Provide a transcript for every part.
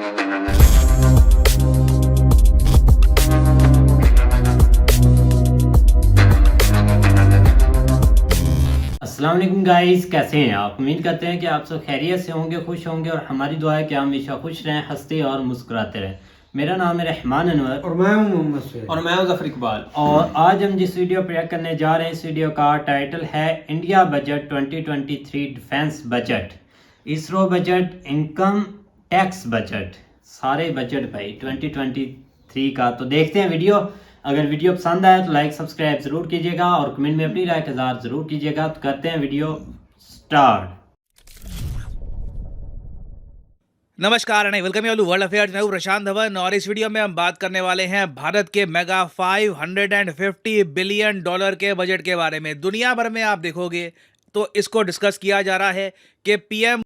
अस्सलाम वालेकुम गाइस, कैसे हैं आप? उम्मीद करते हैं कि आप सब खैरियत से होंगे, खुश होंगे और हमारी दुआ है कि हम हमेशा खुश रहें, हंसते और मुस्कुराते रहें। मेरा नाम है रहमान अनवर और मैं हूं मोहम्मद सुहेल और मैं हूं ज़फर इकबाल। और आज हम जिस वीडियो पर रिएक्ट करने जा रहे हैं, इस वीडियो का टाइटल है India budget 2023 defence budget, ISRO budget, income tax budget, सारे बजट भाई 2023 का। तो देखते हैं वीडियो। अगर वीडियो पसंद आया तो लाइक सब्सक्राइब ज़रूर कीजिएगा और कमेंट में अपनी राय का इज़हार ज़रूर कीजिएगा। तो करते हैं वीडियो स्टार्ट। नमस्कार and welcome you to world affairs. मैं हूं प्रशांत धवन और इस वीडियो में हम बात करने वाले हैं भारत के मेगा 550 बिलियन डॉलर के बजट के बारे में। दुनिया भर में आप देखोगे तो इसको डिस्कस किया जा रहा है कि पीएम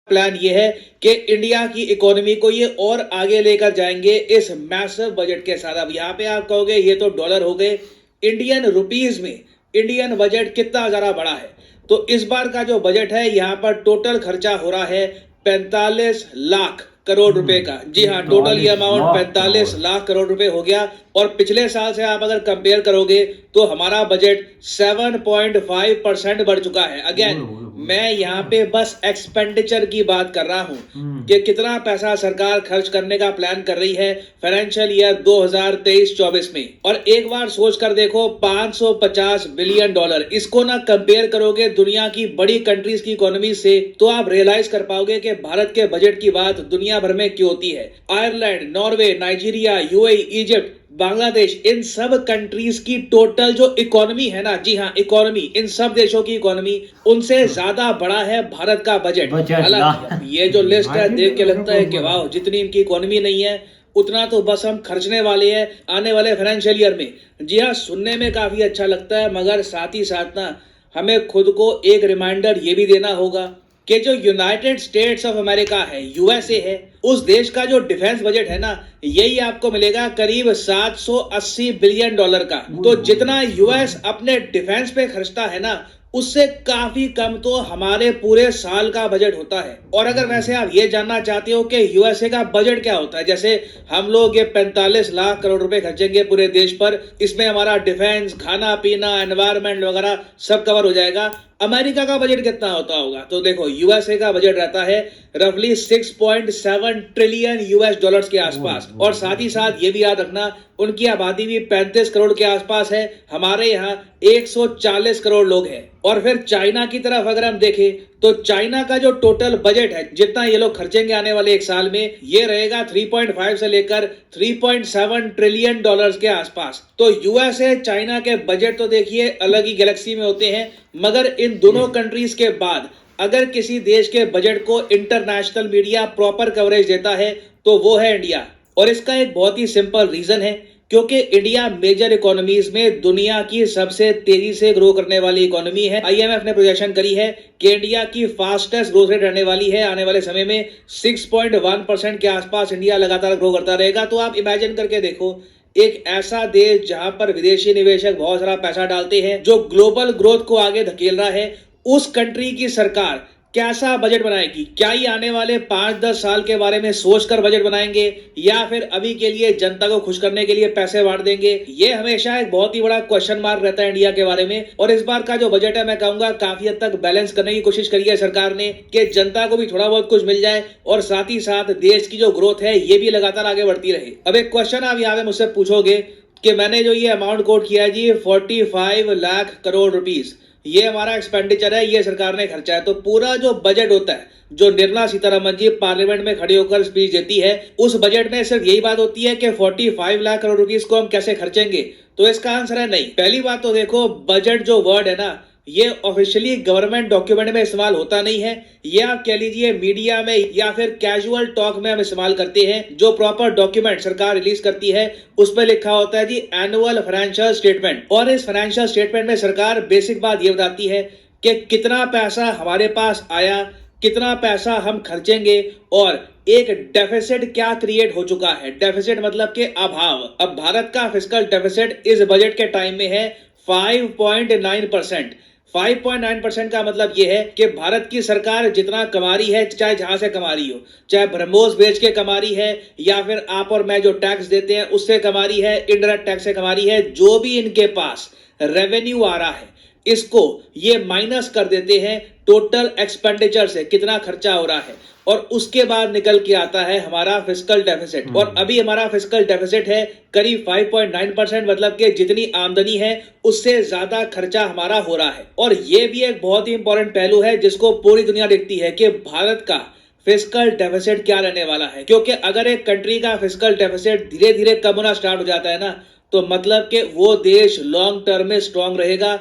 प्लान ये है कि इंडिया की इकोनॉमी को ये और आगे लेकर जाएंगे इस मैसिव बजट के साथ। अब यहाँ पे आप कहोगे ये तो डॉलर हो गए, इंडियन रुपीस में इंडियन बजट कितना ज्यादा बड़ा है। तो इस बार का जो बजट है यहाँ पर टोटल खर्चा हो रहा है 45 लाख करोड़ रुपए का। जी हाँ, टोटल ये अमाउंट 45 लाख करोड़ रुपए हो गया। और पिछले साल से आप अगर कंपेयर करोगे तो हमारा बजट 7.5% बढ़ चुका है। अगेन मैं यहाँ पे बस एक्सपेंडिचर की बात कर रहा हूँ कि कितना पैसा सरकार खर्च करने का प्लान कर रही है फाइनेंशियल ईयर 2023-24 में। और एक बार सोच कर देखो, 550 बिलियन डॉलर, इसको ना कंपेयर करोगे दुनिया की बड़ी कंट्रीज की इकोनॉमी से तो आप रियलाइज कर पाओगे कि भारत के बजट की बात दुनिया भर में क्यों होती है। Ireland, Norway, Nigeria, UAE, Egypt, Bangladesh, इन सब कंट्रीज की टोटल जो इकोनॉमी है ना, जी हाँ इकोनॉमी, इन सब देशों की इकोनॉमी उनसे ज्यादा बड़ा है भारत का बजट। हालांकि ये जो लिस्ट है देख के लगता है कि वाह, जितनी इनकी इकोनॉमी नहीं है उतना तो बस हम खर्चने वाले हैं आने वाले फाइनेंशियल ईयर में। जी हाँ, सुनने में काफी अच्छा लगता है, मगर साथ ही साथ ना हमें खुद को एक रिमाइंडर ये भी देना होगा कि जो यूनाइटेड स्टेट्स ऑफ अमेरिका है, यूएसए है, उस देश का जो डिफेंस बजट है ना, यही आपको मिलेगा करीब 780 बिलियन डॉलर का। तो जितना यूएस अपने डिफेंस पे खर्चता है ना, उससे काफी कम तो हमारे पूरे साल का बजट होता है। और अगर वैसे आप ये जानना चाहते हो कि यूएसए का बजट क्या होता है, जैसे हम लोग ये 45 लाख करोड़ रुपए खर्चेंगे पूरे देश पर, इसमें हमारा डिफेंस, खाना पीना, एनवायरमेंट वगैरह सब कवर हो जाएगा। अमेरिका का बजट कितना होता होगा? तो देखो, यूएसए का बजट रहता है रफली 6.7 ट्रिलियन यूएस डॉलर्स के आसपास। और साथ ही साथ ये भी याद रखना, उनकी आबादी भी 35 करोड़ के आसपास है, हमारे यहाँ 140 करोड़ लोग हैं। और फिर चाइना की तरफ अगर हम देखें तो चाइना का जो टोटल बजट है, जितना ये लोग खर्चेंगे आने वाले एक साल में, ये रहेगा 3.5 से लेकर 3.7 ट्रिलियन डॉलर्स के आसपास। तो यूएसए चाइना के बजट तो देखिए अलग ही गैलेक्सी में होते हैं, मगर इन दोनों कंट्रीज के बाद अगर किसी देश के बजट को इंटरनेशनल मीडिया प्रॉपर कवरेज देता है तो वो है इंडिया। और इसका एक बहुत ही सिंपल रीजन है, क्योंकि इंडिया मेजर इकोनॉमीज में दुनिया की सबसे तेजी से ग्रो करने वाली इकोनॉमी है। आईएमएफ ने प्रोजेक्शन करी है कि इंडिया की फास्टेस्ट ग्रोथ रेट रहने वाली है आने वाले समय में 6.1% के आसपास इंडिया लगातार ग्रो करता रहेगा। तो आप इमेजिन करके देखो, एक ऐसा देश जहां पर विदेशी निवेशक बहुत सारा पैसा डालते हैं, जो ग्लोबल ग्रोथ को आगे धकेल रहा है, उस कंट्री की सरकार कैसा बजट बनाएगी? क्या ये आने वाले 5-10 साल के बारे में सोचकर बजट बनाएंगे या फिर अभी के लिए जनता को खुश करने के लिए पैसे बांट देंगे? ये हमेशा एक बहुत ही बड़ा क्वेश्चन मार्क रहता है इंडिया के बारे में। और इस बार का जो बजट है, मैं कहूंगा काफी हद तक बैलेंस करने की कोशिश करी है सरकार ने कि जनता को भी थोड़ा बहुत कुछ मिल जाए और साथ ही साथ देश की जो ग्रोथ है ये भी लगातार आगे बढ़ती रहे। अब एक क्वेश्चन आप यहाँ पे मुझसे पूछोगे कि मैंने जो ये अमाउंट कोट किया जी 45 लाख करोड़ रुपीज, ये हमारा एक्सपेंडिचर है, ये सरकार ने खर्चा है। तो पूरा जो बजट होता है, जो निर्मला सीतारमण जी पार्लियामेंट में खड़ी होकर स्पीच देती है, उस बजट में सिर्फ यही बात होती है कि 45 लाख करोड़ रुपीस को हम कैसे खर्चेंगे? तो इसका आंसर है नहीं। पहली बात तो देखो, बजट जो वर्ड है ना, ये ऑफिशियली गवर्नमेंट डॉक्यूमेंट में इस्तेमाल होता नहीं है। ये आप कह लीजिए मीडिया में या फिर कैजुअल टॉक में हम इस्तेमाल करते हैं। जो प्रॉपर डॉक्यूमेंट सरकार रिलीज करती है उस पर लिखा होता है जी एनुअल फाइनेंशियल स्टेटमेंट। और इस फाइनेंशियल स्टेटमेंट में सरकार बेसिक बात ये बताती है कि कितना पैसा हमारे पास आया, कितना पैसा हम खर्चेंगे और एक डेफिसिट क्या क्रिएट हो चुका है। डेफिसिट मतलब के अभाव। अब भारत का फिस्कल डेफिसिट इस बजट के टाइम में है 5.9%। 5.9% का मतलब यह है कि भारत की सरकार जितना कमा रही है, चाहे जहां से कमा रही हो, चाहे ब्रह्मोस बेच के कमा रही है या फिर आप और मैं जो टैक्स देते हैं उससे कमा रही है, इनडायरेक्ट टैक्स से कमा रही है, जो भी इनके पास रेवेन्यू आ रहा है इसको ये माइनस कर देते हैं टोटल एक्सपेंडिचर से, कितना खर्चा हो रहा है, और उसके बाद निकल के आता है हमारा फिस्कल डेफिसिट। और अभी हमारा फिस्कल डेफिसिट है करीब 5.9%, मतलब कि जितनी आमदनी है उससे ज्यादा खर्चा हमारा हो रहा है। और ये भी एक बहुत ही इंपॉर्टेंट पहलू है जिसको पूरी दुनिया देखती है कि भारत का फिस्कल डेफिसिट क्या रहने वाला है। क्योंकि अगर एक कंट्री का फिस्कल डेफिसिट धीरे धीरे कम होना स्टार्ट हो जाता है ना, तो मतलब कि वो देश लॉन्ग टर्म में स्ट्रांग रहेगा।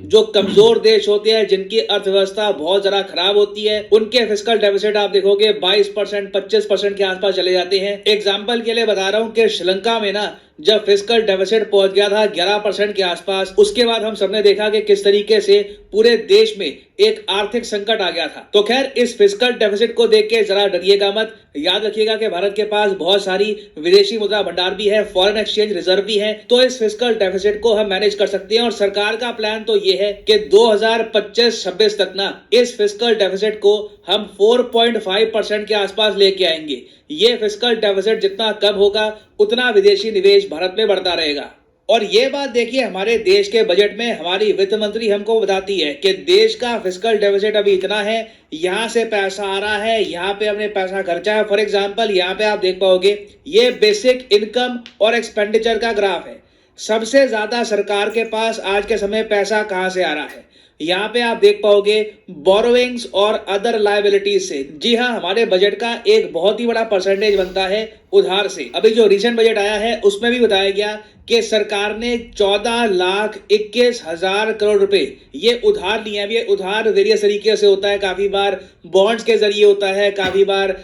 जो कमजोर देश होते हैं, जिनकी अर्थव्यवस्था बहुत ज्यादा खराब होती है, उनके फिस्कल डेफिसिट आप देखोगे 22%, 25% के आसपास चले जाते हैं। एग्जाम्पल के लिए बता रहा हूं कि श्रीलंका में ना जब फिस्कल डेफिसिट पहुंच गया था 11% के आसपास, उसके बाद हम सबने देखा कि किस तरीके से पूरे देश में एक आर्थिक संकट आ गया था। तो खैर, इस फिस्कल डेफिसिट को देख के जरा डरिएगा मत। याद रखिएगा कि भारत के पास बहुत सारी विदेशी मुद्रा भंडार भी है, फॉरेन एक्सचेंज रिजर्व भी है, तो इस फिस्कल डेफिसिट को हम मैनेज कर सकते हैं। और सरकार का प्लान तो ये है कि 2025-26 तक ना इस फिस्कल डेफिसिट को हम 4.5% के आसपास लेके आएंगे। ये फिस्कल डेफिसिट जितना कम होगा उतना विदेशी निवेश भारत में बढ़ता रहेगा। और ये बात देखिए, हमारे देश के बजट में हमारी वित्त मंत्री हमको बताती है कि देश का फिस्कल डेफिसिट अभी इतना है, यहां से पैसा आ रहा है, यहां पे हमने पैसा खर्चा है। फॉर एग्जांपल, यहां पे आप देख पाओगे ये बेसिक इनकम और एक्सपेंडिचर का ग्राफ है। सबसे ज्यादा सरकार के पास आज के समय पैसा कहां से आ रहा है, यहाँ पे आप देख पाओगे बोरोइंग्स और अदर लायबिलिटीज से। जी हाँ, हमारे बजट का एक बहुत ही बड़ा परसेंटेज बनता है उधार से। अभी जो रिसेंट बजट आया है उसमें भी बताया गया कि सरकार ने 14,21,000 करोड़ रुपए ये उधार लिए हैं। ये उधार वेरियस तरीके से होता है, काफी बार बॉन्ड्स के जरिए होता है, काफी बार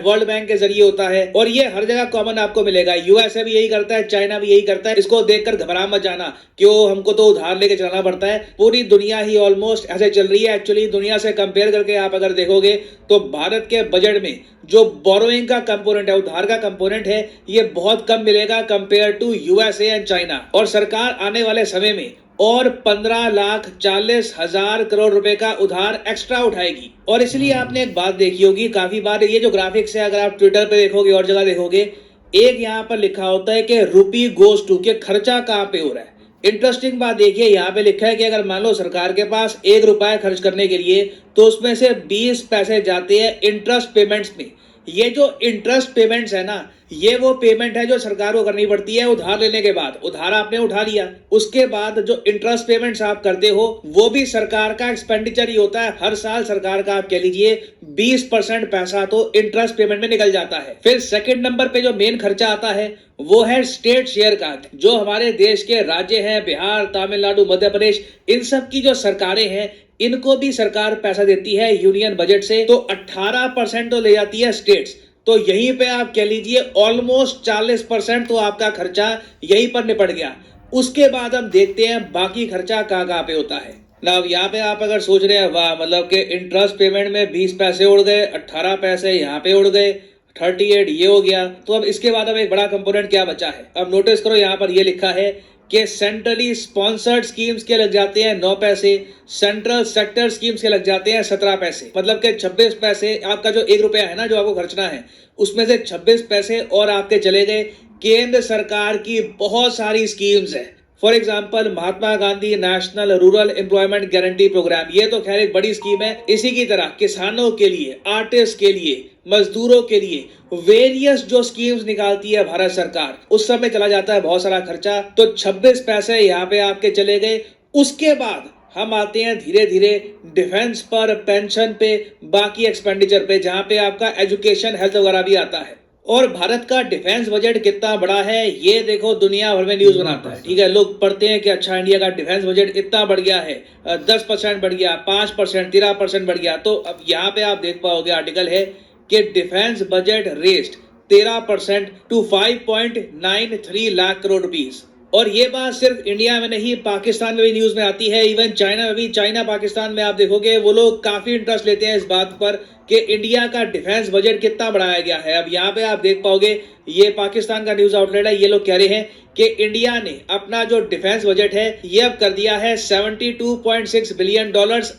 वर्ल्ड बैंक के जरिए होता है, और ये हर जगह कॉमन आपको मिलेगा। यूएसए भी यही करता है, चाइना भी यही करता है। इसको देखकर घबरा मत जाना, क्यों हमको तो उधार लेके चलाना पड़ता है। पूरी दुनिया ही ऑलमोस्ट ऐसे चल रही है। एक्चुअली दुनिया से कंपेयर करके आप अगर देखोगे तो भारत के बजट में जो बोरोइंग का कंपोनेंट है, उधार का कंपोनेंट है, ये बहुत कम मिलेगा compare to USA and China. और सरकार आने वाले समय में और 15,40,000 करोड़ रुपए का उधार एक्स्ट्रा उठाएगी। और इसलिए आपने एक बात देखी होगी, काफी बार ये जो ग्राफिक्स है, अगर आप ट्विटर पे देखोगे और जगह देखोगे, एक यहाँ पर लिखा होता है कि रुपी गोज टू, के खर्चा कहां पे हो रहा है। इंटरेस्टिंग बात देखिए, यहाँ पे लिखा है कि अगर मान लो सरकार के पास 1 रुपया खर्च करने के लिए, तो उसमें से 20 पैसे जाते हैं इंटरेस्ट पेमेंट्स में। ये जो इंटरेस्ट पेमेंट्स है ना, ये वो पेमेंट है जो सरकार को करनी पड़ती है उधार लेने के बाद। उधार आपने उठा लिया, उसके बाद जो इंटरेस्ट पेमेंट्स आप करते हो वो भी सरकार का एक्सपेंडिचर ही होता है। हर साल सरकार का आप कह लीजिए 20% पैसा तो इंटरेस्ट पेमेंट में निकल जाता है। फिर सेकंड नंबर पे जो मेन खर्चा आता है वो है स्टेट शेयर का। जो हमारे देश के राज्य हैं, बिहार, तमिलनाडु, मध्य प्रदेश, इन सब की जो सरकारें हैं, इनको भी सरकार पैसा देती है यूनियन बजट से। तो 18% तो ले जाती है स्टेट्स। तो यहीं पे आप कह लीजिए ऑलमोस्ट 40% तो आपका खर्चा यहीं पर निपट गया। उसके बाद हम देखते हैं बाकी खर्चा कहाँ पे होता है ना। अब यहाँ पे आप अगर सोच रहे हैं, वाह, मतलब कि इंटरेस्ट पेमेंट में 20 पैसे उड़ गए, 18 पैसे यहाँ पे उड़ गए, 38 ये हो गया, तो अब इसके बाद अब एक बड़ा कंपोनेंट क्या बचा है। अब नोटिस करो, यहाँ पर ये लिखा है कि सेंट्रली स्पॉन्सर्ड स्कीम्स के लग जाते हैं 9 पैसे, सेंट्रल सेक्टर स्कीम्स के लग जाते हैं 17 पैसे। मतलब कि 26 पैसे आपका जो 1 रुपया है ना जो आपको खर्चना है, उसमें से 26 पैसे और आपके चले गए केंद्र सरकार की बहुत सारी स्कीम्स है। For example, Mahatma Gandhi national rural employment guarantee programme, ये तो खैर एक बड़ी स्कीम है। इसी की तरह किसानों के लिए, आर्टिस्ट के लिए, मजदूरों के लिए वेरियस जो स्कीम्स निकालती है भारत सरकार, उस सब में चला जाता है बहुत सारा खर्चा। तो 26 पैसे यहाँ पे आपके चले गए। उसके बाद हम आते हैं धीरे धीरे डिफेंस पर, पेंशन पे, बाकी एक्सपेंडिचर पे, जहां पे आपका एजुकेशन, हेल्थ वगैरह भी आता है। और भारत का डिफेंस बजट कितना बड़ा है ये देखो, दुनिया भर में न्यूज बनाता है। ठीक है, लोग पढ़ते हैं कि अच्छा इंडिया का डिफेंस बजट इतना बढ़ गया है, 10% बढ़ गया, 5%, 13% बढ़ गया। तो अब यहाँ पे आप देख पाओगे आर्टिकल है कि defence budget raised 13% to 5.93 lakh crore rupees. और ये बात सिर्फ इंडिया में नहीं, पाकिस्तान में भी न्यूज में आती है, इवन चाइना में भी। चाइना पाकिस्तान में आप देखोगे वो लोग काफी इंटरेस्ट लेते हैं इस बात पर कि इंडिया का डिफेंस बजट कितना बढ़ाया गया है। अब यहाँ पे आप देख पाओगे, ये पाकिस्तान का न्यूज आउटलेट है, ये लोग कह रहे हैं कि इंडिया ने अपना जो डिफेंस बजट है ये अब कर दिया है $72.6 बिलियन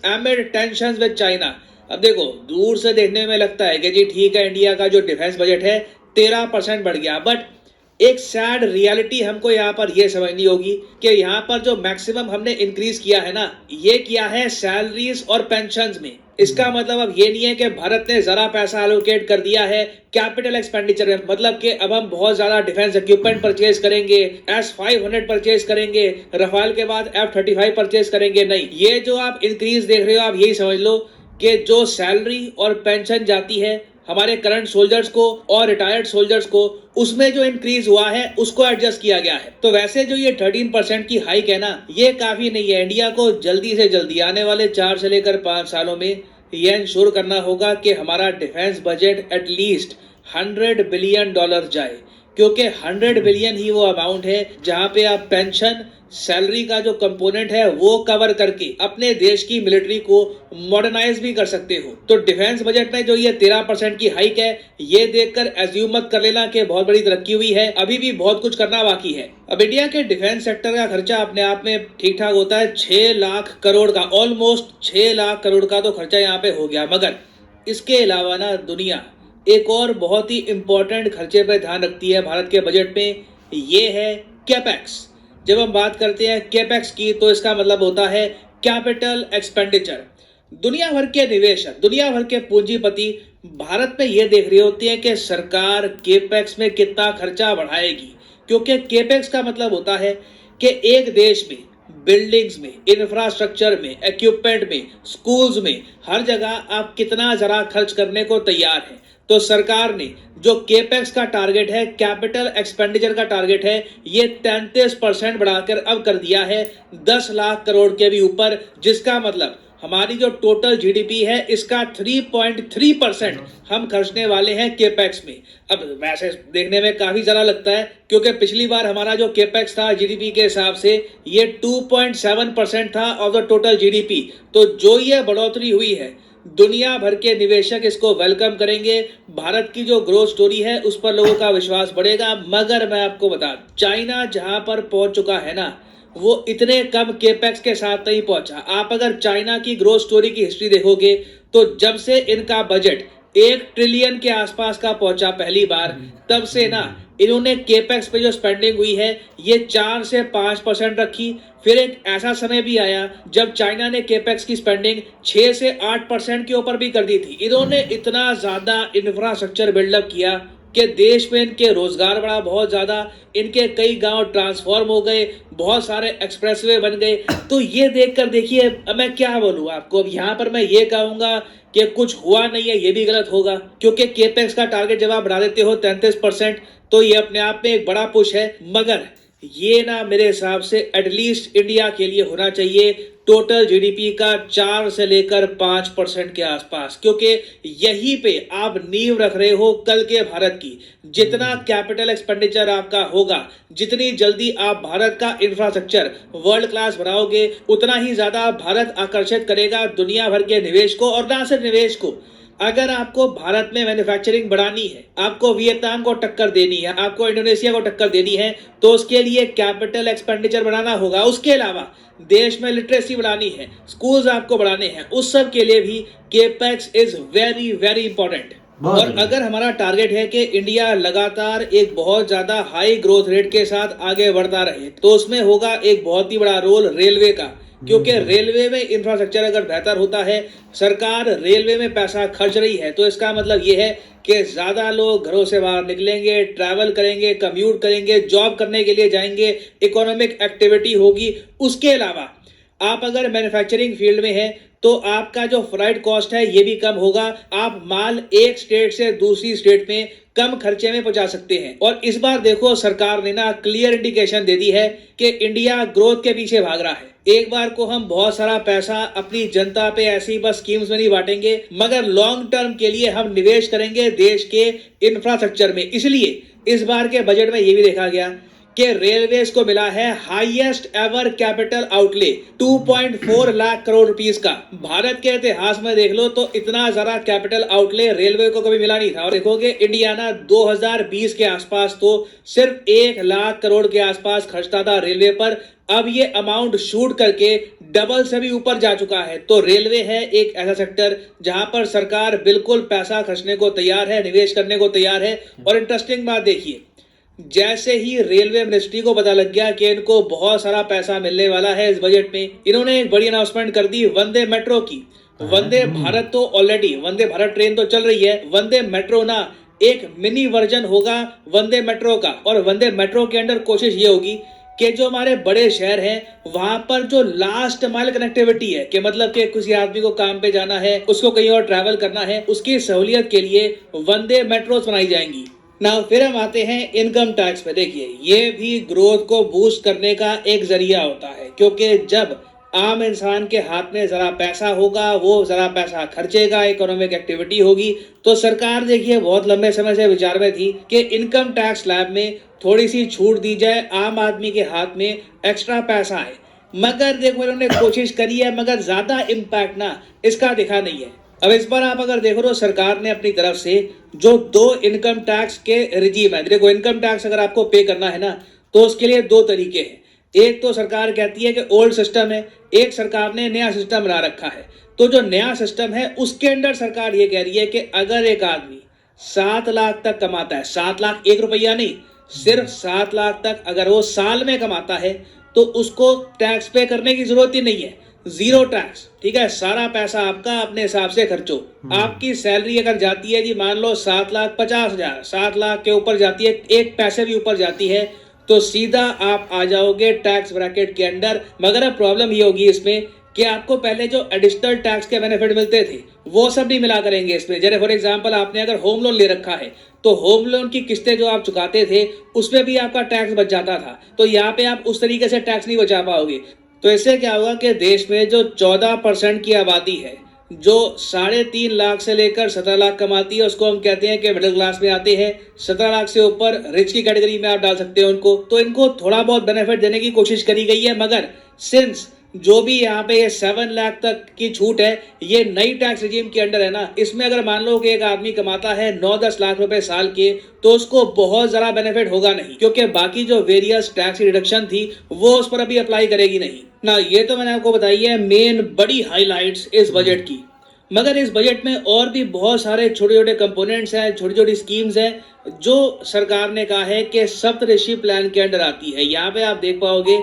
एमिड टेंशंस विद चाइना। अब देखो, दूर से देखने में लगता है कि जी ठीक है, इंडिया का जो डिफेंस बजट है 13% बढ़ गया, बट एक सैड रियलिटी हमको यहाँ पर यह समझनी होगी कि यहाँ पर जो मैक्सिमम हमने इंक्रीज किया है ना, ये किया है सैलरीज और पेंशन्स में। इसका मतलब अब ये नहीं है कि भारत ने जरा पैसा एलोकेट कर दिया है कैपिटल एक्सपेंडिचर में, मतलब कि अब हम बहुत ज्यादा डिफेंस इक्विपमेंट परचेज करेंगे, S-500 परचेज करेंगे, रफाल के बाद F-35 परचेज करेंगे। नहीं, ये जो आप इंक्रीज देख रहे हो, आप यही समझ लो कि जो सैलरी और पेंशन जाती है हमारे करंट सोल्जर्स को और रिटायर्ड सोल्जर्स को, उसमें जो इंक्रीज हुआ है उसको एडजस्ट किया गया है। तो वैसे जो ये 13% की हाइक है ना, ये काफी नहीं है। इंडिया को जल्दी से जल्दी आने वाले 4 से लेकर 5 सालों में ये इंश्योर करना होगा कि हमारा डिफेंस बजट एटलीस्ट $100 बिलियन जाए, क्योंकि 100 बिलियन ही वो अमाउंट है जहां पे आप पेंशन, सैलरी का जो कंपोनेंट है वो कवर करके अपने देश की मिलिट्री को मॉडर्नाइज भी कर सकते हो। तो डिफेंस बजट में जो ये 13% की हाइक है, ये देखकर एज्यूम मत कर लेना कि बहुत बड़ी तरक्की हुई है, अभी भी बहुत कुछ करना बाकी है। अब इंडिया के डिफेंस सेक्टर का खर्चा अपने आप में ठीक ठाक होता है, 6 लाख करोड़ का, ऑलमोस्ट 6 लाख करोड़ का तो खर्चा यहाँ पे हो गया। मगर इसके अलावा ना दुनिया एक और बहुत ही इंपॉर्टेंट खर्चे पर ध्यान रखती है भारत के बजट में, ये है कैपेक्स। जब हम बात करते हैं कैपेक्स की, तो इसका मतलब होता है कैपिटल एक्सपेंडिचर। दुनिया भर के निवेशक, दुनिया भर के पूंजीपति भारत में ये देख रहे होते हैं कि सरकार कैपेक्स में कितना खर्चा बढ़ाएगी, क्योंकि कैपेक्स का मतलब होता है कि एक देश में बिल्डिंग्स में, इंफ्रास्ट्रक्चर में, इक्विपमेंट में, स्कूल्स में, हर जगह आप कितना जरा खर्च करने को तैयार हैं। तो सरकार ने जो केपेक्स का टारगेट है, कैपिटल एक्सपेंडिचर का टारगेट है, ये 33% बढ़ाकर अब कर दिया है 10 लाख करोड़ के भी ऊपर, जिसका मतलब हमारी जो टोटल जीडीपी है इसका 3.3% हम खर्चने वाले हैं केपेक्स में। अब वैसे देखने में काफी ज्यादा लगता है, क्योंकि पिछली बार हमारा जो केपेक्स था जीडीपी के हिसाब से ये 2.7% था ऑफ द टोटल जीडीपी। तो जो ये बढ़ोतरी हुई है, दुनिया भर के निवेशक इसको वेलकम करेंगे। भारत की जो ग्रोथ स्टोरी है उस पर लोगों का विश्वास बढ़ेगा। मगर मैं आपको बता, चाइना जहां पर पहुंच चुका है ना, वो इतने कम केपेक्स के साथ नहीं पहुंचा। आप अगर चाइना की ग्रोथ स्टोरी की हिस्ट्री देखोगे, तो जब से इनका बजट 1 ट्रिलियन के आसपास का पहुंचा पहली बार, तब से ना इन्होंने केपेक्स पे जो स्पेंडिंग हुई है ये 4 से 5% रखी। फिर एक ऐसा समय भी आया जब चाइना ने केपेक्स की स्पेंडिंग 6 से 8% के ऊपर भी कर दी थी। इन्होंने इतना ज्यादा इंफ्रास्ट्रक्चर बिल्डअप किया कि देश में इनके रोजगार बढ़ा बहुत ज्यादा, इनके कई गांव ट्रांसफॉर्म हो गए, बहुत सारे एक्सप्रेसवे बन गए। तो ये देखकर देखिए, अब मैं क्या बोलूं आपको, अब यहाँ पर मैं ये कहूंगा कि कुछ हुआ नहीं है, ये भी गलत होगा, क्योंकि केपेक्स का टारगेट जब आप बढ़ा देते हो 33%, तो ये अपने आप में एक बड़ा पुश है। मगर ये ना मेरे हिसाब से एटलीस्ट इंडिया के लिए होना चाहिए टोटल जीडीपी का 4 से लेकर 5% के आसपास, क्योंकि यहीं पे आप नींव रख रहे हो कल के भारत की। जितना कैपिटल एक्सपेंडिचर आपका होगा, जितनी जल्दी आप भारत का इंफ्रास्ट्रक्चर वर्ल्ड क्लास बनाओगे, उतना ही ज्यादा भारत आकर्षित करेगा दुनिया भर के निवेश को। और ना सिर्फ निवेश को, अगर आपको भारत में मैन्युफैक्चरिंग बढ़ानी है, आपको वियतनाम को टक्कर देनी है, आपको इंडोनेशिया को टक्कर देनी है, तो उसके लिए कैपिटल एक्सपेंडिचर बढ़ाना होगा। उसके अलावा देश में लिटरेसी बढ़ानी है, स्कूल्स आपको बढ़ाने हैं, उस सब के लिए भी capex is very very important. और अगर हमारा टारगेट है कि इंडिया लगातार एक बहुत ज्यादा हाई ग्रोथ रेट के साथ आगे बढ़ता रहे, तो उसमें होगा एक बहुत ही बड़ा रोल रेलवे का, क्योंकि रेलवे में इंफ्रास्ट्रक्चर अगर बेहतर होता है, सरकार रेलवे में पैसा खर्च रही है, तो इसका मतलब ये है कि ज्यादा लोग घरों से बाहर निकलेंगे, ट्रैवल करेंगे, कम्यूट करेंगे, जॉब करने के लिए जाएंगे, इकोनॉमिक एक्टिविटी होगी। उसके अलावा आप अगर मैन्युफैक्चरिंग फील्ड में हैं, तो आपका जो फ्लाइट कॉस्ट है ये भी कम होगा। आप माल एक स्टेट से दूसरी स्टेट में कम खर्चे में पहुंचा सकते हैं। और इस बार देखो, सरकार ने ना क्लियर इंडिकेशन दे दी है कि इंडिया ग्रोथ के पीछे भाग रहा है। एक बार को हम बहुत सारा पैसा अपनी जनता पे ऐसी बस स्कीम्स में नहीं बांटेंगे, मगर लॉन्ग टर्म के लिए हम निवेश करेंगे देश के इंफ्रास्ट्रक्चर में। इसलिए इस बार के बजट में ये भी देखा गया कि रेलवेज को मिला है highest ever capital outlay 2.4 lakh crore rupees का। भारत के इतिहास में देख लो तो इतना ज्यादा कैपिटल आउटले रेलवे को कभी मिला नहीं था। और देखोगे इंडिया ना 2020 के आसपास तो सिर्फ 1 लाख करोड़ के आसपास खर्चता था रेलवे पर। अब ये अमाउंट शूट करके डबल से भी ऊपर जा चुका है। तो रेलवे है एक ऐसा सेक्टर जहां पर सरकार बिल्कुल पैसा खर्चने को तैयार है, निवेश करने को तैयार है। और इंटरेस्टिंग बात देखिए, जैसे ही रेलवे मिनिस्ट्री को पता लग गया कि इनको बहुत सारा पैसा मिलने वाला है इस बजट में, इन्होंने एक बड़ी अनाउंसमेंट कर दी वंदे मेट्रो की। वंदे भारत तो ऑलरेडी वंदे भारत ट्रेन तो चल रही है, वंदे मेट्रो ना एक मिनी वर्जन होगा वंदे मेट्रो का। और वंदे मेट्रो के अंदर कोशिश ये होगी कि जो हमारे बड़े शहर हैं वहां पर जो लास्ट माइल कनेक्टिविटी है, कि मतलब कि किसी आदमी को काम पे जाना है, उसको कहीं और ट्रैवल करना है, उसकी सहूलियत के लिए वंदे मेट्रोस बनाई जाएंगी ना। फिर हम आते हैं इनकम टैक्स पे। देखिए ये भी ग्रोथ को बूस्ट करने का एक जरिया होता है, क्योंकि जब आम इंसान के हाथ में जरा पैसा होगा, वो जरा पैसा खर्चेगा, इकोनॉमिक एक्टिविटी होगी। तो सरकार देखिए बहुत लंबे समय से विचार में थी कि इनकम टैक्स स्लैब में थोड़ी सी छूट दी जाए, आम आदमी के हाथ में एक्स्ट्रा पैसा आए। मगर देखो इन्होंने कोशिश करी है, मगर ज्यादा इम्पैक्ट ना इसका दिखा नहीं है। अब इस बार आप अगर देखो तो सरकार ने अपनी तरफ से जो 2 इनकम टैक्स के रिजीम है, देखो इनकम टैक्स अगर आपको पे करना है ना तो उसके लिए 2 तरीके हैं। एक तो सरकार कहती है कि ओल्ड सिस्टम है, एक सरकार ने नया सिस्टम बना रखा है। तो जो नया सिस्टम है उसके अंदर सरकार ये कह रही है कि अगर एक आदमी 7 लाख तक कमाता है, 7 लाख 1 रुपया नहीं, सिर्फ 7 लाख तक अगर वो साल में कमाता है तो उसको टैक्स पे करने की जरूरत ही नहीं है, जीरो टैक्स। ठीक है, सारा पैसा आपका अपने हिसाब से खर्चो। आपकी सैलरी अगर जाती है जी मान लो 7,50,000, 7 लाख के ऊपर जाती है, 1 पैसे भी ऊपर जाती है, तो सीधा आप आ जाओगे टैक्स ब्रैकेट के अंदर। मगर अब प्रॉब्लम ये होगी इसमें कि आपको पहले जो एडिशनल टैक्स के बेनिफिट मिलते थे वो सब नहीं मिला करेंगे इसमें। जैसे फॉर एग्जांपल आपने अगर होम लोन ले रखा है तो होम लोन की किस्तें जो आप चुकाते थे उसमें भी आपका टैक्स बच जाता था। तो यहाँ पे आप उस तरीके से टैक्स नहीं बचा पाओगे। तो इससे क्या होगा कि देश में जो 14% की आबादी है, जो 3.5 लाख से लेकर 17 लाख कमाती है, उसको हम कहते हैं कि मिडिल क्लास में आते हैं। 17 लाख से ऊपर रिच की कैटेगरी में आप डाल सकते हो उनको। तो इनको थोड़ा बहुत बेनिफिट देने की कोशिश करी गई है, मगर सिंस जो भी यहाँ पे ये 7 लाख तक की छूट है ये नई टैक्स रिजीम के अंडर है ना, इसमें अगर मान लो कि एक आदमी कमाता है 9-10 लाख रुपए साल के तो उसको बहुत ज्यादा बेनिफिट होगा नहीं, क्योंकि बाकी जो वेरियस टैक्स रिडक्शन थी वो उस पर अभी अप्लाई करेगी नहीं ना। ये तो मैंने आपको बताई है मेन बड़ी हाईलाइट्स इस बजट की। मगर इस बजट में और भी बहुत सारे छोटे छोटे कंपोनेंट्स हैं, छोटी छोटी स्कीम्स हैं जो सरकार ने कहा है कि सप्तऋषि प्लान के अंडर आती है। यहाँ पे आप देख पाओगे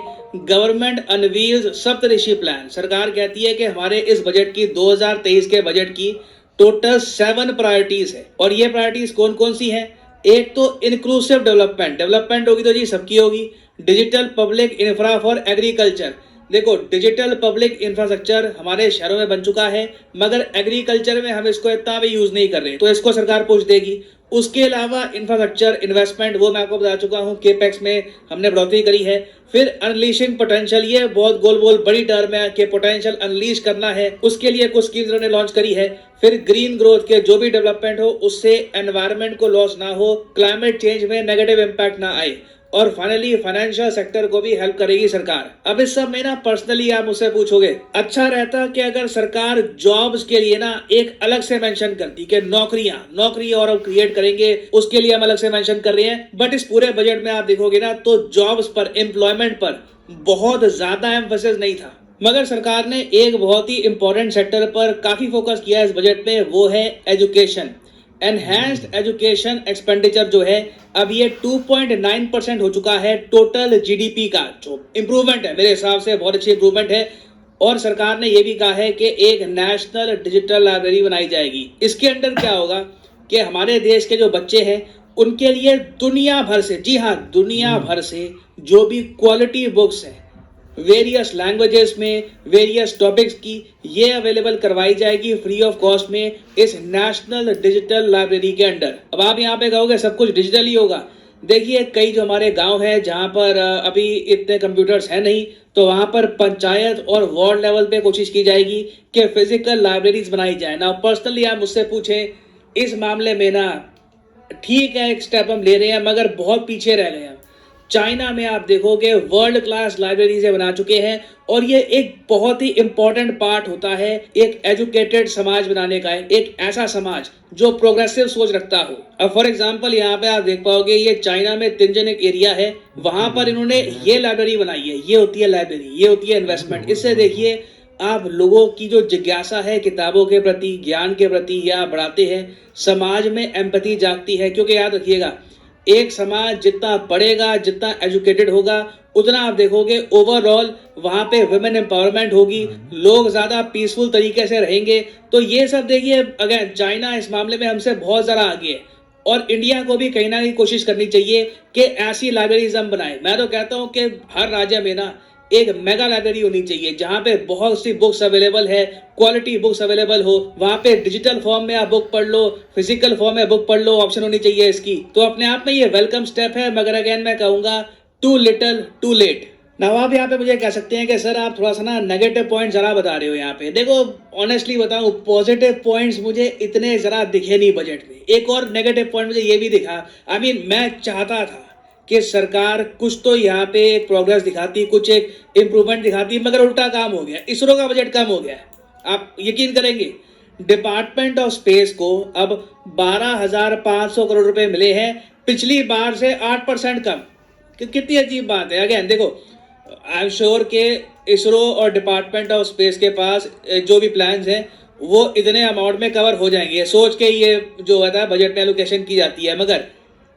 गवर्नमेंट अनवील्स सप्तऋषि प्लान। सरकार कहती है कि हमारे इस बजट की 2023 के बजट की टोटल 7 प्रायोरिटीज है। और ये प्रायोरिटीज कौन कौन सी हैं? एक तो इंक्लूसिव डेवलपमेंट होगी तो जी सबकी होगी। Digital public infra for agriculture. देखो डिजिटल पब्लिक इंफ्रास्ट्रक्चर हमारे शहरों में बन चुका है, मगर एग्रीकल्चर में हम इसको इतना भी यूज नहीं कर रहे, तो इसको सरकार पुश देगी। उसके अलावा इंफ्रास्ट्रक्चर इन्वेस्टमेंट, वो मैं आपको बता चुका हूँ, केपेक्स में हमने बढ़ोतरी करी है। फिर अनलीशिंग पोटेंशियल, ये बहुत गोल बड़ी टर्म है कि पोटेंशियल अनलीश करना है, उसके लिए कुछ स्कीम्स उन्होंने लॉन्च करी है। फिर ग्रीन ग्रोथ के जो भी डेवलपमेंट हो उससे एनवायरनमेंट को लॉस ना हो, क्लाइमेट चेंज में नेगेटिव इंपैक्ट ना आए। और फाइनली फाइनेंशियल सेक्टर को भी हेल्प करेगी सरकार। अब इस सब में ना पर्सनली आप मुझसे पूछोगे अच्छा रहता कि अगर सरकार जॉब्स के लिए ना एक अलग से मेंशन करती कि नौकरी और अब क्रिएट करेंगे, उसके लिए हम अलग से मेंशन कर रहे हैं। बट इस पूरे बजट में आप देखोगे ना तो जॉब्स पर, एम्प्लॉयमेंट पर बहुत ज्यादा एम्फेसिस नहीं था। मगर सरकार ने एक बहुत ही इंपॉर्टेंट सेक्टर पर काफी फोकस किया इस बजट में, वो है एजुकेशन। एनहेंस्ड एजुकेशन एक्सपेंडिचर जो है अब ये 2.9% हो चुका है टोटल जीडीपी का, जो इंप्रूवमेंट है मेरे हिसाब से बहुत अच्छी इंप्रूवमेंट है। और सरकार ने ये भी कहा है कि एक नेशनल डिजिटल लाइब्रेरी बनाई जाएगी। इसके अंदर क्या होगा कि हमारे देश के जो बच्चे हैं उनके लिए दुनिया भर से, जी हाँ दुनिया भर से जो भी क्वालिटी बुक्स हैं वेरियस लैंग्वेजेस में, वेरियस टॉपिक्स की, ये अवेलेबल करवाई जाएगी फ्री ऑफ कॉस्ट में इस नेशनल डिजिटल लाइब्रेरी के अंडर। अब आप यहाँ पे कहोगे सब कुछ डिजिटल ही होगा। देखिए कई जो हमारे गांव है जहाँ पर अभी इतने कंप्यूटर्स हैं नहीं, तो वहाँ पर पंचायत और वार्ड लेवल पे कोशिश की जाएगी कि फिजिकल लाइब्रेरीज बनाई जाए ना। पर्सनली आप मुझसे पूछें इस मामले में ना, ठीक है एक स्टेप हम ले रहे हैं मगर बहुत पीछे रह गए हैं। चाइना में आप देखोगे वर्ल्ड क्लास लाइब्रेरी से बना चुके हैं और ये एक बहुत ही इंपॉर्टेंट पार्ट होता है एक एजुकेटेड समाज बनाने का, एक ऐसा समाज जो प्रोग्रेसिव सोच रखता हो। अब फॉर एग्जांपल यहाँ पे आप देख पाओगे ये चाइना में तिनजन एक एरिया है, वहां पर इन्होंने ये लाइब्रेरी बनाई है। ये होती है लाइब्रेरी, ये होती है इन्वेस्टमेंट। इससे देखिए आप लोगों की जो जिज्ञासा है किताबों के प्रति, ज्ञान के प्रति, या बढ़ाते हैं, समाज में एम्पैथी जागती है। क्योंकि याद रखिएगा एक समाज जितना पढ़ेगा, जितना एजुकेटेड होगा, उतना आप देखोगे ओवरऑल वहां पे वुमेन एम्पावरमेंट होगी, लोग ज्यादा पीसफुल तरीके से रहेंगे। तो ये सब देखिए अगेन चाइना इस मामले में हमसे बहुत ज्यादा आगे है और इंडिया को भी कहीं ना कहीं कोशिश करनी चाहिए कि ऐसी लाइब्रेरीज हम बनाए। मैं तो कहता हूं कि हर राज्य में ना एक मेगा लाइब्रेरी होनी चाहिए जहां पे बहुत सी बुक्स अवेलेबल है, क्वालिटी बुक्स अवेलेबल हो। वहां पे डिजिटल फॉर्म में आप बुक पढ़ लो, फिजिकल फॉर्म में बुक पढ़ लो, ऑप्शन होनी चाहिए इसकी। तो अपने आप में ये वेलकम स्टेप है, मगर अगेन मैं कहूंगा टू लिटिल टू लेट। नवाब यहाँ पे मुझे कह सकते हैं कि सर आप थोड़ा सा ना नेगेटिव पॉइंट जरा बता रहे हो। यहाँ पे देखो ऑनेस्टली बताऊं, पॉजिटिव पॉइंट्स मुझे इतने जरा दिखे नहीं बजट में। एक और नेगेटिव पॉइंट मुझे ये भी दिखा, मैं चाहता था कि सरकार कुछ तो यहाँ पे एक प्रोग्रेस दिखाती, कुछ एक इंप्रूवमेंट दिखाती, मगर उल्टा काम हो गया। इसरो का बजट कम हो गया है। आप यकीन करेंगे डिपार्टमेंट ऑफ स्पेस को अब 12,500 करोड़ रुपए मिले हैं, पिछली बार से 8% कम। कितनी अजीब बात है। अगेन देखो आई एम श्योर के इसरो और डिपार्टमेंट ऑफ स्पेस के पास जो भी प्लान्स हैं वो इतने अमाउंट में कवर हो जाएंगे, सोच के ये जो होता है बजट में एलोकेशन की जाती है। मगर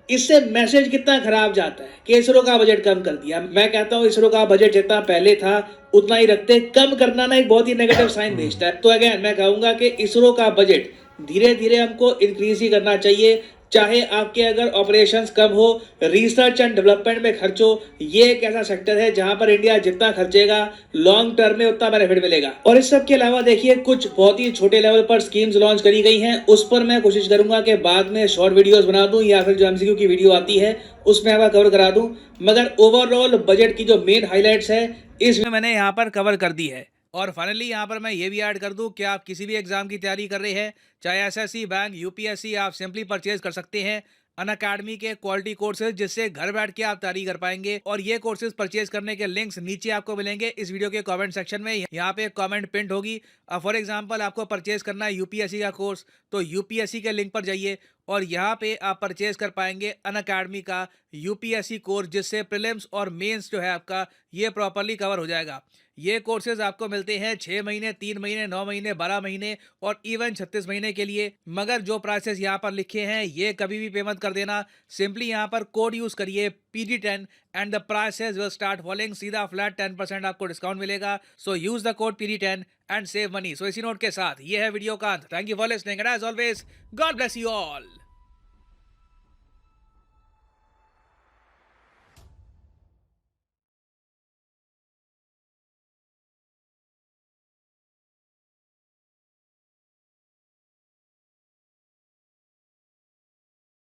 इससे मैसेज कितना खराब जाता है कि इसरो का बजट कम कर दिया। मैं कहता हूं इसरो का बजट जितना पहले था उतना ही रखते। कम करना ना एक बहुत ही नेगेटिव साइन भेजता है। तो अगेन मैं कहूंगा कि इसरो का बजट धीरे धीरे हमको इंक्रीज ही करना चाहिए। चाहे आपके अगर ऑपरेशंस कम हो, रिसर्च एंड डेवलपमेंट में खर्च हो, ये एक ऐसा सेक्टर है जहां पर इंडिया जितना खर्चेगा लॉन्ग टर्म में उतना बेनिफिट मिलेगा। और इस सब के अलावा देखिए कुछ बहुत ही छोटे लेवल पर स्कीम्स लॉन्च करी गई हैं, उस पर मैं कोशिश करूंगा कि बाद में शॉर्ट वीडियोस बना दूं या फिर जो एमसीक्यू की वीडियो आती है उसमें मैं कवर करा दूं। मगर ओवरऑल बजट की जो मेन हाईलाइट्स है इसमें मैंने यहाँ पर कवर कर दी है। और फाइनली यहाँ पर मैं ये भी ऐड कर दूं कि आप किसी भी एग्जाम की तैयारी कर रहे हैं, चाहे एसएससी, बैंक, यूपीएससी, आप सिंपली परचेज कर सकते हैं अनअकैडमी के क्वालिटी कोर्सेज, जिससे घर बैठ के आप तैयारी कर पाएंगे। और ये कोर्सेज परचेज करने के लिंक्स नीचे आपको मिलेंगे इस वीडियो के कमेंट सेक्शन में। यहाँ पे एक कमेंट पिंड होगी। फॉर एग्जांपल आपको परचेज करना है यूपीएससी का कोर्स, तो यूपीएससी के लिंक पर जाइए और यहाँ पे आप परचेज कर पाएंगे अनअकैडमी का यूपीएससी कोर्स, जिससे प्रीलिम्स और मेंस जो है आपका ये प्रॉपरली कवर हो जाएगा। ये कोर्सेज आपको मिलते हैं 6 महीने, 3 महीने, 9 महीने, 12 महीने और इवन 36 महीने के लिए। मगर जो प्राइसेस यहाँ पर लिखे हैं ये कभी भी पेमेंट कर देना। सिंपली यहाँ पर कोड यूज करिए PD10 and the prices will start following. सीधा फ्लैट 10% आपको डिस्काउंट मिलेगा। So use the code PD10 and save money. So इसी नोट के साथ ये है वीडियो का अंत। Thank you for listening and as always God bless you all.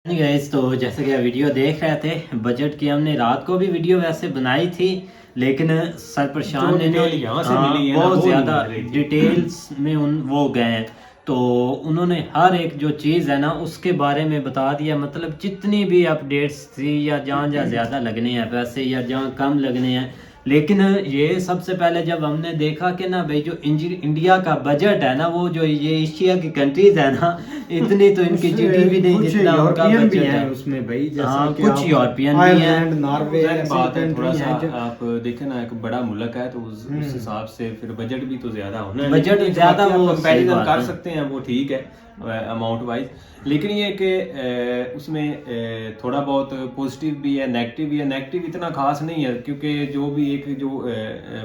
Guys तो जैसे कि वीडियो देख रहे थे, बजट की हमने रात को भी वीडियो वैसे बनाई थी, लेकिन सर प्रशांत ने बहुत ज़्यादा डिटेल्स में वो गए हैं, तो उन्होंने हर एक जो चीज़ है ना उसके बारे में बता दिया। मतलब जितनी भी अपडेट्स थी या जहाँ जहाँ ज़्यादा लगने हैं पैसे या जहाँ कम लगने हैं। लेकिन ये सबसे पहले जब हमने देखा कि ना भाई जो इंडिया का बजट है ना, वो जो ये एशिया की कंट्रीज है ना, इतनी तो इनकी जीडीपी नहीं जितना उनका बजट है उसमें भाई। हाँ, कुछ यूरोपियन भी हैं, नॉर्वे बात है। थोड़ा सा आप देखें ना, एक बड़ा मुल्क है तो उस हिसाब से फिर बजट भी तो ज्यादा होना है। बजट ज्यादा वो कंपैरिजन कर सकते हैं, वो ठीक है अमाउंट वाइज। लेकिन ये कि उसमें थोड़ा बहुत पॉजिटिव भी है, नेगेटिव भी है। नेगेटिव इतना खास नहीं है क्योंकि जो भी एक जो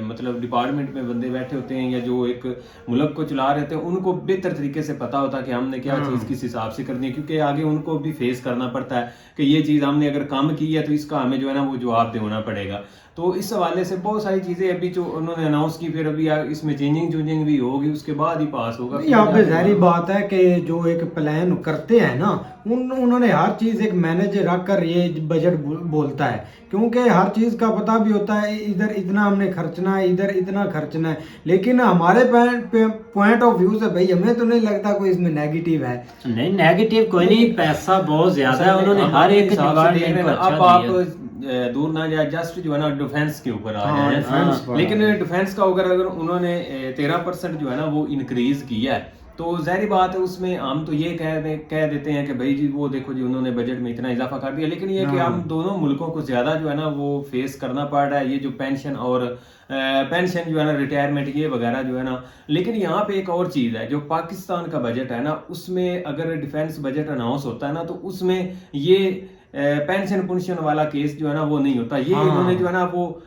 मतलब डिपार्टमेंट में बंदे बैठे होते हैं या जो एक मुल्क को चला रहे थे, उनको बेहतर तरीके से पता होता है कि हमने क्या चीज़ किस हिसाब से करनी है, क्योंकि आगे उनको भी फेस करना पड़ता है कि ये चीज़ हमने अगर कम की है तो इसका हमें जो है ना वो जवाब देना पड़ेगा। तो इस हवाले से बहुत सारी चीज़ें अभी जो उन्होंने अनाउंस की, फिर अभी इसमें चेंजिंग भी होगी, उसके बाद ही पास होगा। यहाँ पे जाहिर बात है कि जो एक प्लान करते हैं ना, उन्होंने हर चीज़ एक मैनेज रख कर ये बजट बोलता है, क्योंकि हर चीज़ का पता भी होता है इधर इतना हमने खर्चना है, इधर इतना खर्चना है। लेकिन हमारे पॉइंट ऑफ व्यू से भाई हमें तो नहीं लगता कोई इसमें नेगेटिव है। नहीं, नेगेटिव कोई नहीं, पैसा बहुत ज्यादा है, उन्होंने हर एक अब आप दूर ना जाए, जस्ट जो है ना डिफेंस के ऊपर आ हाँ, जाए। डिफेंस पर लेकिन डिफेंस का अगर उन्होंने 13% जो है ना वो इंक्रीज किया है, तो जाहिर बात है उसमें हम तो ये कह देते हैं कि भाई जी वो देखो जी उन्होंने बजट में इतना इजाफा कर दिया, लेकिन ये कि हाँ। हम दोनों मुल्कों को ज्यादा जो है ना वो फेस करना पड़ रहा है, ये जो पेंशन और पेंशन जो है ना, रिटायरमेंट ये वगैरह जो है ना। लेकिन यहाँ पे एक और चीज है, जो पाकिस्तान का बजट है ना, उसमें अगर डिफेंस बजट अनाउंस होता है ना, तो उसमें ये पेंशन पुंशन वाला केस जो है ना वो नहीं होता। ये हाँ। इन्होंने जो है ना वो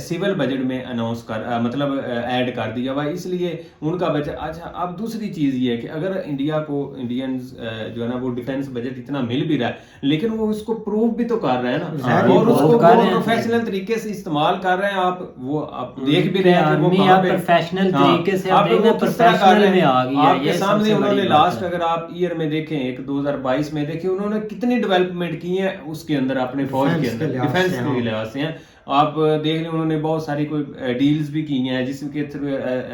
सिविल बजट में अनाउंस कर मतलब ऐड कर दिया हुआ, इसलिए उनका बजट। अच्छा, अब दूसरी चीज ये है कि अगर इंडिया को इंडियंस जो है ना वो डिफेंस बजट इतना मिल भी रहा है, लेकिन वो उसको प्रूव भी तो कर रहे हैं ना, और उसको प्रोफेशनल तरीके से इस्तेमाल कर रहे हैं। आप देख भी रहे हैं कि वो कहाँ पे प्रोफेशनल हाँ, तरीके से आप वो किस तरह कर रहे प्रोफेशनल में हैं। आ गया। आपके सामने उन्होंने लास्ट अगर आप ईयर में देखें, एक 2022 में देखें, उन्होंने कितनी डेवलपमेंट की है उसके अंदर अपने फौज के अंदर, डिफेंस के लिहाज से हैं। आप देख लें उन्होंने बहुत सारी कोई डील्स भी की हैं, जिसके थ्रू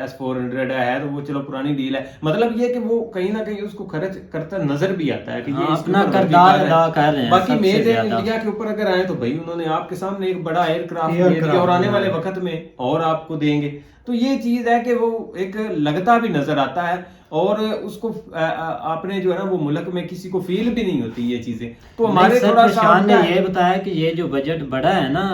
S-400 है, तो वो चलो पुरानी डील है, मतलब ये कि वो कहीं ना कहीं उसको खर्च करता नजर भी आता है कि ये अपना किरदार अदा कर रहे हैं। बाकी मेज इंडिया के ऊपर अगर आए तो भाई उन्होंने आपके सामने एक बड़ा एयरक्राफ्ट दे दिया और आने वाले वक्त में और आपको देंगे। तो ये चीज है कि वो एक लगता भी नजर आता है, और उसको आपने जो है ना वो मुल्क में किसी को फील भी नहीं होती ये चीजें। तो हमारे थोड़ा सा ने ये बताया कि ये जो बजट बढ़ा है ना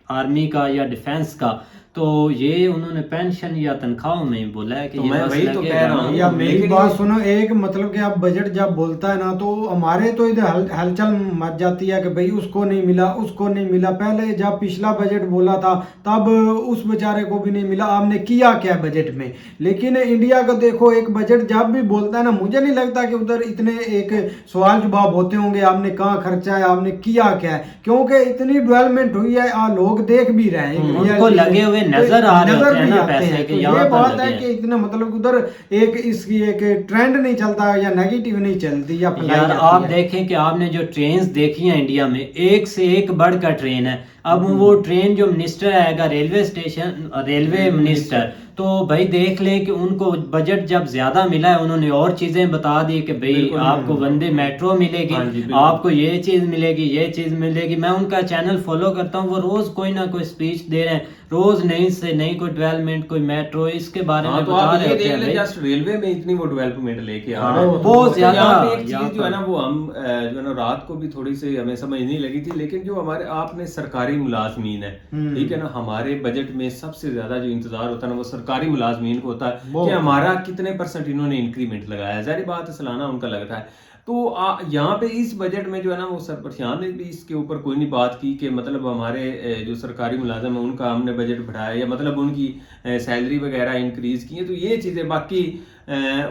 आर्मी का या डिफेंस का, तो ये उन्होंने पेंशन या तनख्वाहों में बोला है कि तो ये मैं वही तो कह रहा हूँ। या मेरी बात सुनो, एक मतलब कि आप बजट जब बोलता है ना, तो हमारे तो इधर हलचल मच जाती है कि भाई उसको नहीं मिला, उसको नहीं मिला। पहले जब पिछला बजट बोला था तब उस बेचारे को भी नहीं मिला, आपने किया क्या बजट में। लेकिन इंडिया का देखो, एक बजट जब भी बोलता है ना, मुझे नहीं लगता कि उधर इतने एक सवाल जवाब होते होंगे, आपने कहाँ खर्चा है, आपने किया क्या है, क्योंकि इतनी डेवलपमेंट हुई है, लोग देख भी रहे हैं, उनको लगे हुए नजर आ रहे होते हैं ना पैसे के। ये बात है कि इतना मतलब उधर एक इसकी एक ट्रेंड नहीं चलता या नेगेटिव नहीं चलती या यार आप देखें कि आपने जो ट्रेन्स देखी हैं इंडिया में, एक से एक बढ़कर ट्रेन है। अब वो ट्रेन जो मिनिस्टर आएगा रेलवे स्टेशन, रेलवे मिनिस्टर, तो भाई देख लें कि उनको बजट जब ज्यादा मिला है, उन्होंने और चीजें बता दी कि भाई आपको वंदे मेट्रो मिलेगी, आपको ये चीज मिलेगी, ये चीज मिलेगी। मैं उनका चैनल फॉलो करता हूँ, वो रोज कोई ना कोई स्पीच दे रहे हैं, रोज नई से नई कोई डेवलपमेंट, कोई मेट्रो, इसके बारे में बता रहे होते हैं। जस्ट रेलवे में इतनी वो डेवलपमेंट लेके आ रहे हैं बहुत ज्यादा। एक चीज जो है ना वो हम जो है ना रात को भी थोड़ी सी हमें समझ नहीं लगी थी, लेकिन जो हमारे आपने सरकारी मुलाजमीन है, ठीक है ना, हमारे बजट में सबसे ज्यादा जो इंतजार होता है ना वो सरकारी मुलाजमीन को होता है कि हमारा कितने % इन्होंने इंक्रीमेंट लगाया है। जाहिर बात है सालाना उनका लगता है। तो यहाँ पे इस बजट में जो है ना वो सरपरशान ने भी इसके ऊपर कोई नहीं बात की कि मतलब हमारे जो सरकारी मुलाजम है उनका हमने बजट बढ़ाया या मतलब उनकी सैलरी वगैरह इंक्रीज की है। तो ये चीज़ें बाकी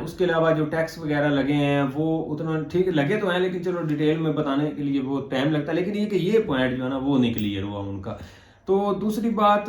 उसके अलावा जो टैक्स वगैरह लगे हैं वो उतना ठीक लगे तो हैं, लेकिन चलो डिटेल में बताने के लिए वो टाइम लगता है। लेकिन ये कि ये पॉइंट जो है ना वो नहीं क्लियर हुआ उनका। तो दूसरी बात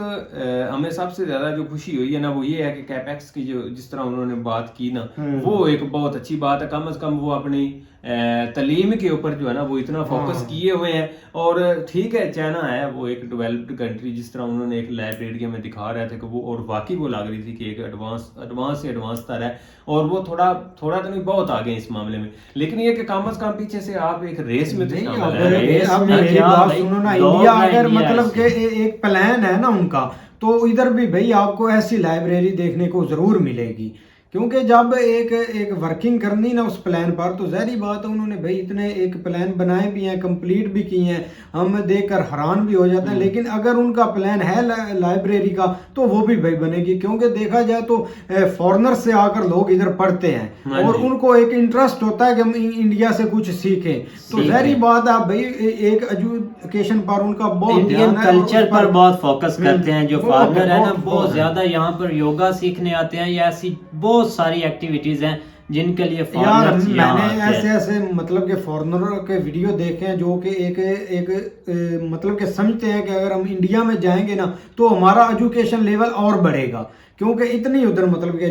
हमें सबसे ज्यादा जो खुशी हुई है ना वो ये है कि कैपेक्स की जो जिस तरह उन्होंने बात की ना वो एक बहुत अच्छी बात है। कम से कम वो अपनी तालीम के ऊपर जो है ना वो इतना फोकस किए हुए हैं। और ठीक है चाइना है वो एक डेवलप्ड कंट्री, जिस तरह उन्होंने एक लाइब्रेरी में दिखा रहे थे कि वो और वाकई वो लग रही थी कि एक एडवांस से एडवांस तर है, और वो थोड़ा तो नहीं बहुत आगे इस मामले में। लेकिन ये कि कम से कम पीछे से आप एक रेस में तो शामिल हैं। अब मेरी बात सुनो ना, इंडिया अगर मतलब के एक प्लान है ना उनका, तो इधर भी भाई आपको ऐसी लाइब्रेरी देखने को जरूर मिलेगी, क्योंकि जब एक वर्किंग करनी ना उस प्लान पर, तो ज़ाहिर बात है उन्होंने भाई इतने एक प्लान बनाए भी हैं, कंप्लीट भी किए हैं, हम देखकर हैरान भी हो जाते हैं। लेकिन अगर उनका प्लान है लाइब्रेरी का तो वो भी भाई बनेगी, क्योंकि देखा जाए तो फॉरेनर से आकर लोग इधर पढ़ते हैं और उनको एक इंटरेस्ट होता है कि हम इंडिया से कुछ सीखें। तो ज़ाहिर बात है भाई एक एजुकेशन पर उनका बहुत इंडियन कल्चर पर बहुत फोकस करते हैं जो फॉरेनर है ना, बहुत ज्यादा यहाँ पर योगा सीखने आते हैं या ऐसी बहुत सारी एक्टिविटीज हैं जिनके लिए यार मैंने ऐसे मतलब के फॉरेनर के वीडियो देखे हैं जो कि एक मतलब के समझते हैं कि अगर हम इंडिया में जाएंगे ना तो हमारा एजुकेशन लेवल और बढ़ेगा, क्योंकि इतनी उधर मतलब कि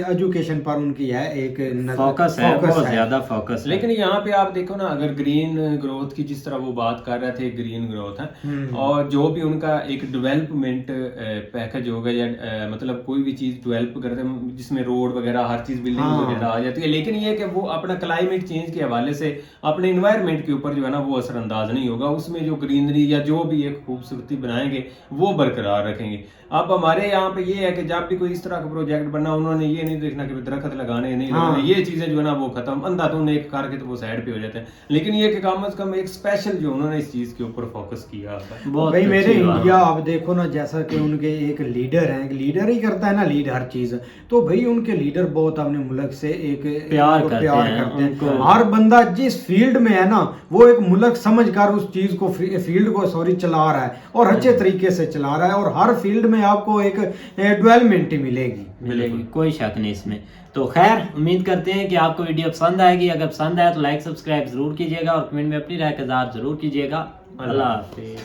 एजुकेशन पर उनकी है एक फोकस है, बहुत ज्यादा फोकस है। लेकिन यहाँ पे आप देखो ना, अगर ग्रीन ग्रोथ की जिस तरह वो बात कर रहे थे, ग्रीन ग्रोथ है, और जो भी उनका एक डेवलपमेंट पैकेज होगा या मतलब कोई भी चीज डेवलप करते हैं जिसमें रोड वगैरह हर चीज बिल्डिंग वगैरह आ जाती है, लेकिन ये कि वो अपना क्लाइमेट चेंज के हवाले से अपने इन्वायरमेंट के ऊपर जो है ना वो असरअंदाज नहीं होगा, उसमें जो ग्रीनरी या जो भी एक खूबसूरती बनाएंगे वो बरकरार रखेंगे। अब हमारे यहाँ पे ये है कि जब भी कोई इस तरह का प्रोजेक्ट बनना, उन्होंने ये नहीं देखना कि दरख्त लगाने नहीं लगाने, ये चीजें जो है ना वो खत्म, अंधाधुंध एक करके तो वो साइड पे हो जाते हैं। लेकिन ये कि कम से कम एक स्पेशल जो उन्होंने इस चीज के ऊपर फोकस किया है। भाई मेरे इंडिया आप देखो ना, जैसा कि उनके एक लीडर हैं, लीडर ही करता है ना लीड हर चीज, तो भाई उनके लीडर बहुत अपने मुल्क से एक प्यार करते हैं। हर बंदा जिस फील्ड में है ना वो एक मुल्क समझ कर उस चीज को फील्ड को चला रहा है और अच्छे तरीके से चला रहा है, और हर फील्ड में आपको एक डेवलपमेंट ही मिलेगी, कोई शक नहीं इसमें। तो खैर उम्मीद करते हैं कि आपको वीडियो पसंद आएगी। अगर पसंद आए तो लाइक सब्सक्राइब जरूर कीजिएगा और कमेंट में अपनी राय का इज़हार जरूर कीजिएगा। अल्लाह हाफिज़।